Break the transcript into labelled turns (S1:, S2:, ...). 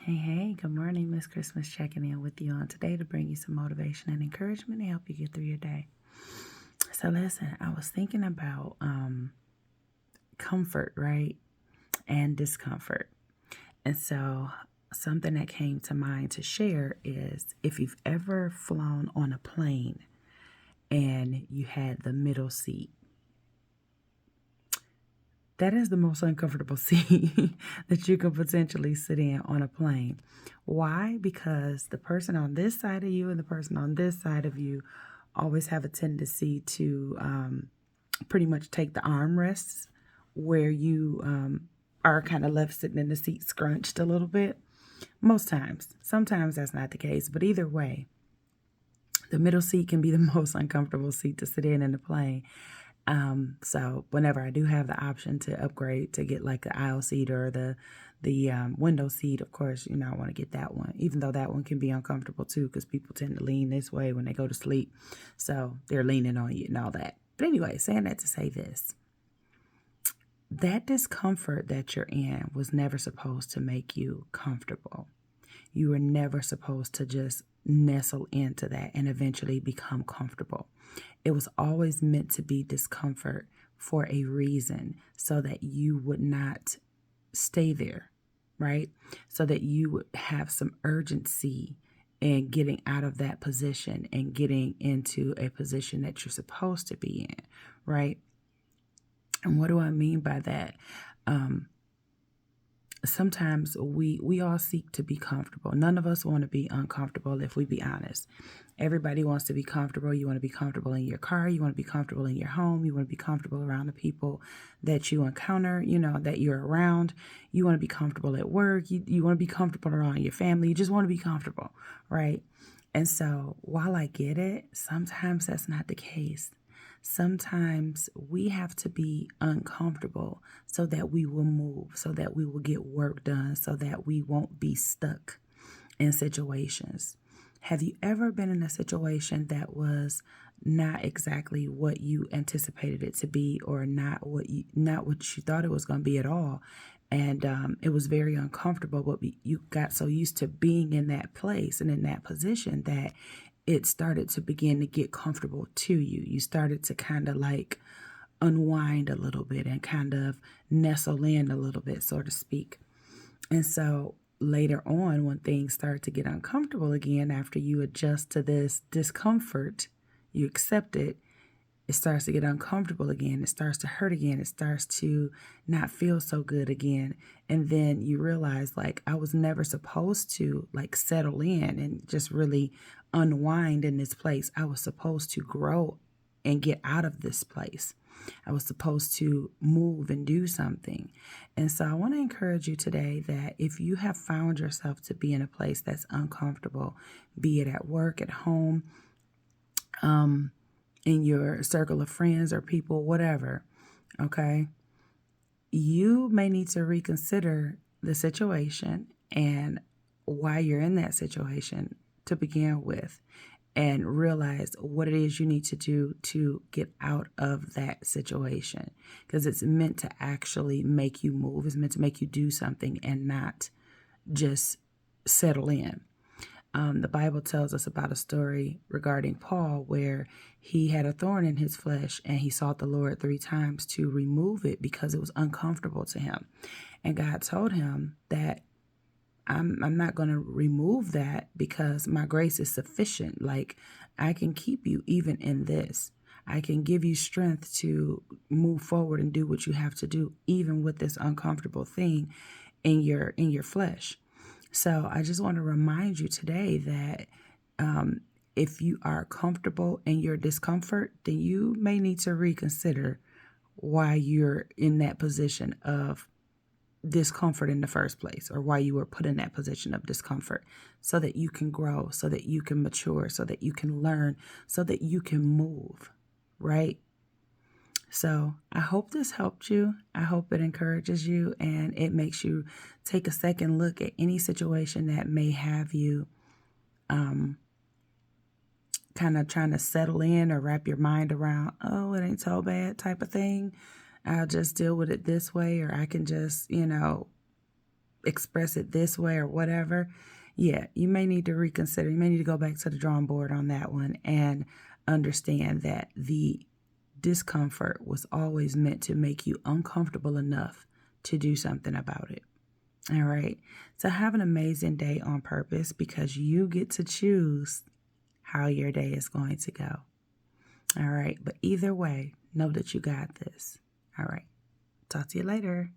S1: Hey, good morning. Miss Christmas checking in with you on today to bring you some motivation and encouragement to help you get through your day. So listen, I was thinking about comfort, right? And discomfort. And so something that came to mind to share is if you've ever flown on a plane and you had the middle seat. That is the most uncomfortable seat that you can potentially sit in on a plane. Why? Because the person on this side of you and the person on this side of you always have a tendency to pretty much take the armrests where you are kind of left sitting in the seat scrunched a little bit. Most times. Sometimes that's not the case. But either way, the middle seat can be the most uncomfortable seat to sit in the plane. So whenever I do have the option to upgrade to get like the aisle seat or the window seat, of course, I want to get that one, even though that one can be uncomfortable too, because people tend to lean this way when they go to sleep. So they're leaning on you and all that. But anyway, saying that to say this, that discomfort that you're in was never supposed to make you comfortable. You were never supposed to just nestle into that and eventually become comfortable. It was always meant to be discomfort for a reason so that you would not stay there, right? So that you would have some urgency in getting out of that position and getting into a position that you're supposed to be in, right? And what do I mean by that? Sometimes we all seek to be comfortable. None of us want to be uncomfortable, if we be honest. Everybody wants to be comfortable. You want to be comfortable in your car. You want to be comfortable in your home. You want to be comfortable around the people that you encounter, that you're around. You want to be comfortable at work. You want to be comfortable around your family. You just want to be comfortable, right? And so while I get it, sometimes that's not the case. Sometimes we have to be uncomfortable so that we will move, so that we will get work done, so that we won't be stuck in situations. Have you ever been in a situation that was not exactly what you anticipated it to be, or not what you thought it was going to be at all? And it was very uncomfortable, but you got so used to being in that place and in that position that it started to begin to get comfortable to you. You started to kind of like unwind a little bit and kind of nestle in a little bit, so to speak. And so later on, when things start to get uncomfortable again, after you adjust to this discomfort, you accept it, it starts to get uncomfortable again. It starts to hurt again. It starts to not feel so good again. And then you realize, like, I was never supposed to like settle in and just really unwind in this place. I was supposed to grow and get out of this place. I was supposed to move and do something. And so I want to encourage you today that if you have found yourself to be in a place that's uncomfortable, be it at work, at home, in your circle of friends or people, whatever, okay, you may need to reconsider the situation and why you're in that situation to begin with, and realize what it is you need to do to get out of that situation, because it's meant to actually make you move. It's meant to make you do something and not just settle in. The Bible tells us about a story regarding Paul where he had a thorn in his flesh and he sought the Lord 3 times to remove it because it was uncomfortable to him. And God told him that I'm not going to remove that because my grace is sufficient. Like, I can keep you even in this. I can give you strength to move forward and do what you have to do, even with this uncomfortable thing in your flesh. So I just want to remind you today that if you are comfortable in your discomfort, then you may need to reconsider why you're in that position of discomfort in the first place, or why you were put in that position of discomfort, so that you can grow, so that you can mature, so that you can learn, so that you can move, right? So I hope this helped you. I hope it encourages you and it makes you take a second look at any situation that may have you kind of trying to settle in or wrap your mind around, oh, it ain't so bad type of thing. I'll just deal with it this way, or I can just, express it this way or whatever, yeah, you may need to reconsider. You may need to go back to the drawing board on that one and understand that the discomfort was always meant to make you uncomfortable enough to do something about it. All right. So have an amazing day on purpose, because you get to choose how your day is going to go. All right. But either way, know that you got this. All right. Talk to you later.